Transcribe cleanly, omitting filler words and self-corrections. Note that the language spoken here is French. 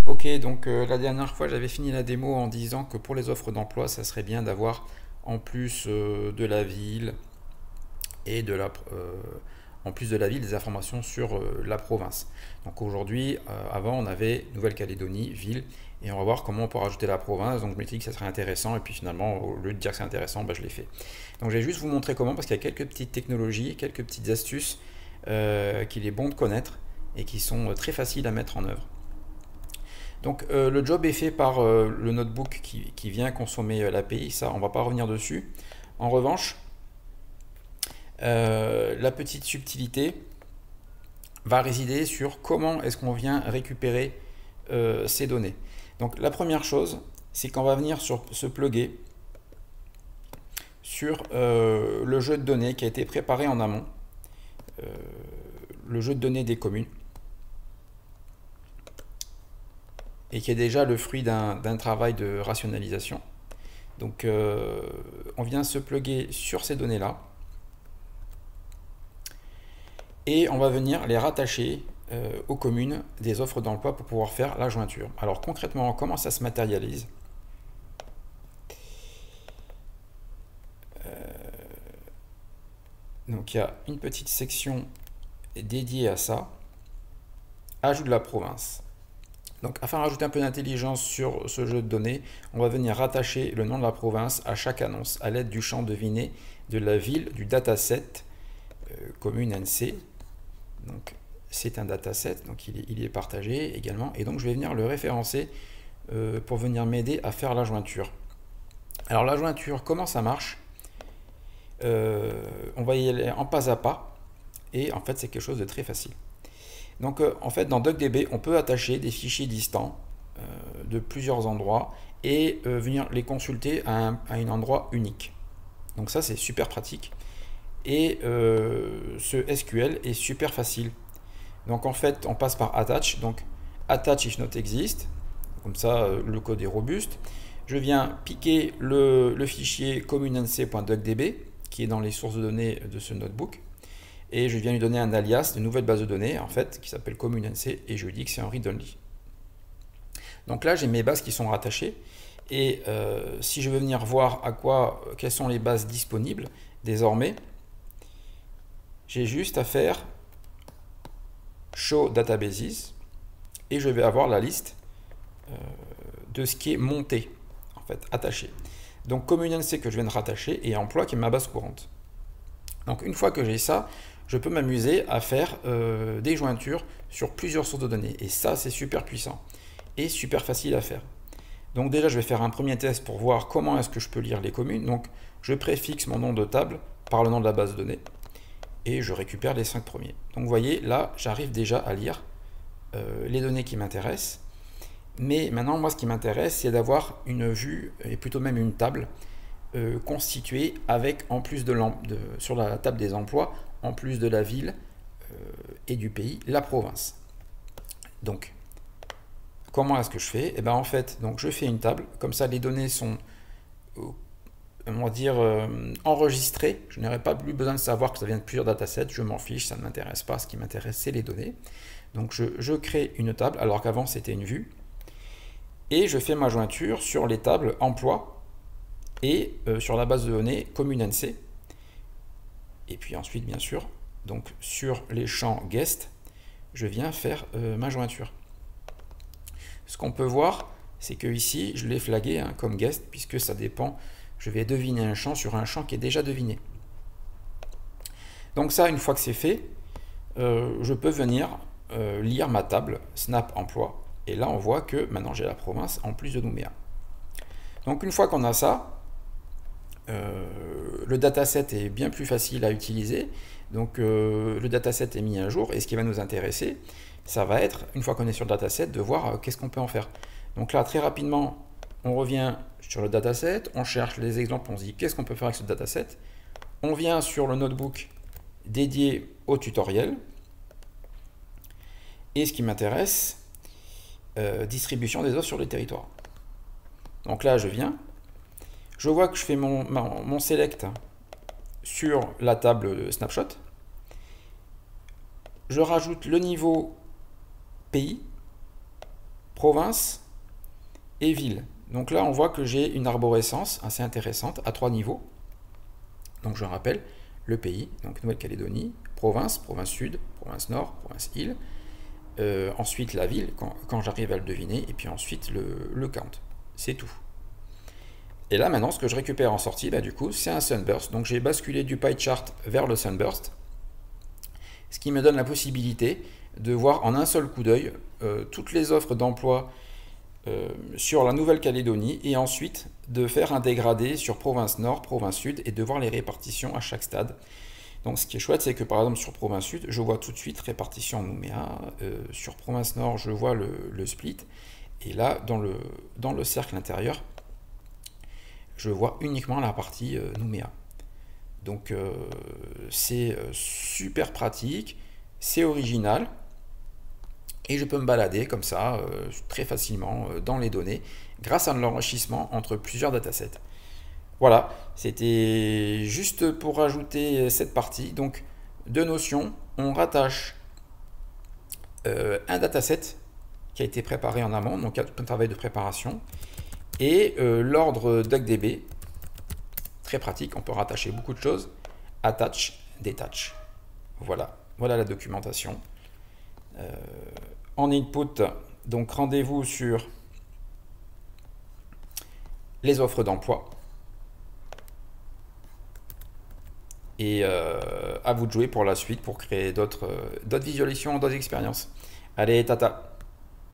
Ok, donc la dernière fois j'avais fini la démo en disant que pour les offres d'emploi, ça serait bien d'avoir en plus de la ville et en plus de la ville des informations sur la province. Donc aujourd'hui, avant on avait Nouvelle-Calédonie, ville, et on va voir comment on peut rajouter la province. Donc je me suis dit que ça serait intéressant, et puis finalement, au lieu de dire que c'est intéressant, bah, je l'ai fait. Donc je vais juste vous montrer comment, parce qu'il y a quelques petites technologies, quelques petites astuces qu'il est bon de connaître et qui sont très faciles à mettre en œuvre. Donc le job est fait par le notebook qui vient consommer l'API, ça on va pas revenir dessus. En revanche, la petite subtilité va résider sur comment est-ce qu'on vient récupérer ces données. Donc la première chose, c'est qu'on va venir se plugger sur le jeu de données qui a été préparé en amont, euh, le jeu de données des communes, et qui est déjà le fruit d'un travail de rationalisation. Donc on vient se plugger sur ces données-là et on va venir les rattacher aux communes des offres d'emploi pour pouvoir faire la jointure. Alors concrètement, comment ça se matérialise? Donc il y a une petite section dédiée à ça. Ajout de la province. Donc afin de rajouter un peu d'intelligence sur ce jeu de données, on va venir rattacher le nom de la province à chaque annonce à l'aide du champ deviné de la ville du dataset commune NC. Donc c'est un dataset, donc il est partagé également, et donc je vais venir le référencer pour venir m'aider à faire la jointure. Alors la jointure, comment ça marche? On va y aller en pas à pas, et en fait c'est quelque chose de très facile. Donc en fait dans DuckDB on peut attacher des fichiers distants de plusieurs endroits et venir les consulter à un endroit unique. Donc ça c'est super pratique et ce SQL est super facile. Donc en fait on passe par attach, donc attach if not exist, comme ça le code est robuste. Je viens piquer le fichier communenc.duckdb qui est dans les sources de données de ce notebook et je viens lui donner un alias de nouvelle base de données en fait qui s'appelle communenc et je lui dis que c'est un read only. Donc là j'ai mes bases qui sont rattachées et si je veux venir voir quelles sont les bases disponibles désormais, j'ai juste à faire show databases et je vais avoir la liste de ce qui est monté en fait attaché. Donc communenc que je viens de rattacher et emploi qui est ma base courante. Donc une fois que j'ai ça, je peux m'amuser à faire des jointures sur plusieurs sources de données. Et ça, c'est super puissant et super facile à faire. Donc déjà, je vais faire un premier test pour voir comment est-ce que je peux lire les communes. Donc je préfixe mon nom de table par le nom de la base de données et je récupère les 5 premiers. Donc vous voyez, là, j'arrive déjà à lire les données qui m'intéressent. Mais maintenant, moi, ce qui m'intéresse, c'est d'avoir une vue, et plutôt même une table, constituée avec, en plus sur la table des emplois, en plus de la ville et du pays, la province. Donc, comment est-ce que je fais? Et bien en fait, donc je fais une table, comme ça les données sont, on va dire, enregistrées. Je n'aurai pas plus besoin de savoir que ça vient de plusieurs datasets, je m'en fiche, ça ne m'intéresse pas. Ce qui m'intéresse, c'est les données. Donc je crée une table, alors qu'avant c'était une vue. Et je fais ma jointure sur les tables emploi et sur la base de données communenc. Et puis ensuite, bien sûr, donc sur les champs guest, je viens faire ma jointure. Ce qu'on peut voir, c'est que ici, je l'ai flagué hein, comme guest, puisque ça dépend, je vais deviner un champ sur un champ qui est déjà deviné. Donc ça, une fois que c'est fait, je peux venir lire ma table snap emploi. Et là, on voit que maintenant j'ai la province en plus de Nouméa. Donc une fois qu'on a ça, le dataset est bien plus facile à utiliser. Donc le dataset est mis à jour et ce qui va nous intéresser, ça va être, une fois qu'on est sur le dataset, de voir qu'est-ce qu'on peut en faire. Donc là, très rapidement, on revient sur le dataset, on cherche les exemples, on se dit qu'est-ce qu'on peut faire avec ce dataset. On vient sur le notebook dédié au tutoriel. Et ce qui m'intéresse, distribution des offres sur les territoires. Donc là, je viens, je vois que je fais mon select sur la table snapshot. Je rajoute le niveau pays province et ville. Donc là, on voit que j'ai une arborescence assez intéressante à 3 niveaux. Donc je rappelle, le pays, donc Nouvelle-Calédonie, province, province sud, province nord, province île. Ensuite la ville, quand j'arrive à le deviner, et puis ensuite le count. C'est tout. Et là maintenant, ce que je récupère en sortie, bah, du coup, c'est un sunburst. Donc j'ai basculé du pie chart vers le sunburst, ce qui me donne la possibilité de voir en un seul coup d'œil toutes les offres d'emploi sur la Nouvelle-Calédonie et ensuite de faire un dégradé sur province nord, province sud et de voir les répartitions à chaque stade. Donc ce qui est chouette, c'est que par exemple sur province sud, je vois tout de suite répartition Nouméa, sur province nord, je vois le split, et là dans le cercle intérieur, je vois uniquement la partie Nouméa. Donc c'est super pratique, c'est original, et je peux me balader comme ça très facilement dans les données grâce à l'enrichissement entre plusieurs datasets. Voilà, c'était juste pour rajouter cette partie. Donc, deux notions, on rattache un dataset qui a été préparé en amont, donc un travail de préparation, et l'ordre DuckDB, très pratique, on peut rattacher beaucoup de choses, attach, detach. Voilà, voilà la documentation. En input, donc rendez-vous sur les offres d'emploi. Et à vous de jouer pour la suite, pour créer d'autres visualisations, d'autres expériences. Allez, tata!